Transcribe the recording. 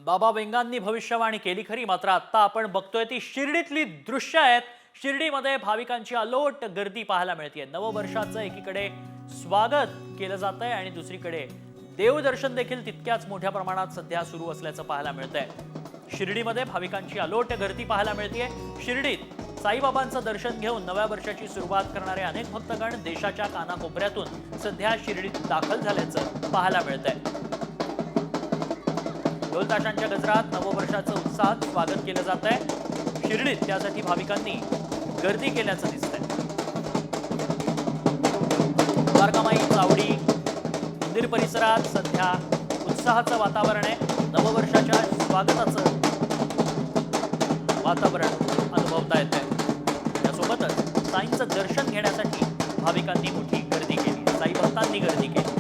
बाबा वेंगांनी भविष्यवाणी केली खरी, मात्र आता आपण बघतोय ती शिर्डीतली दृश्य आहेत। शिर्डीमध्ये भाविकांची अलोट गर्दी पाहायला मिळते। नववर्षाचं एकीकडे स्वागत केलं जातंय आणि दुसरीकडे देवदर्शन देखील तितक्याच मोठ्या प्रमाणात सध्या सुरू असल्याचं पाहायला मिळतंय। शिर्डीमध्ये भाविकांची अलोट गर्दी पाहायला मिळते। शिर्डीत साईबाबांचं दर्शन घेऊन नव्या वर्षाची सुरुवात करणारे अनेक भक्तगण देशाच्या कानाकोपऱ्यातून सध्या शिर्डीत दाखल झाल्याचं पाहायला मिळतंय। ढोल ताशांच्या गजरात नववर्षाचं उत्साहात स्वागत केलं जात आहे। शिर्डीत त्यासाठी भाविकांनी गर्दी केल्याचं दिसतंय। द्वारकामाई चावडी मंदिर परिसरात सध्या उत्साहाचं वातावरण आहे। नववर्षाच्या स्वागताचं वातावरण अनुभवता येत आहे। यासोबतच साईंचं दर्शन घेण्यासाठी भाविकांनी मोठी गर्दी केली, साई भक्तांनी गर्दी केली।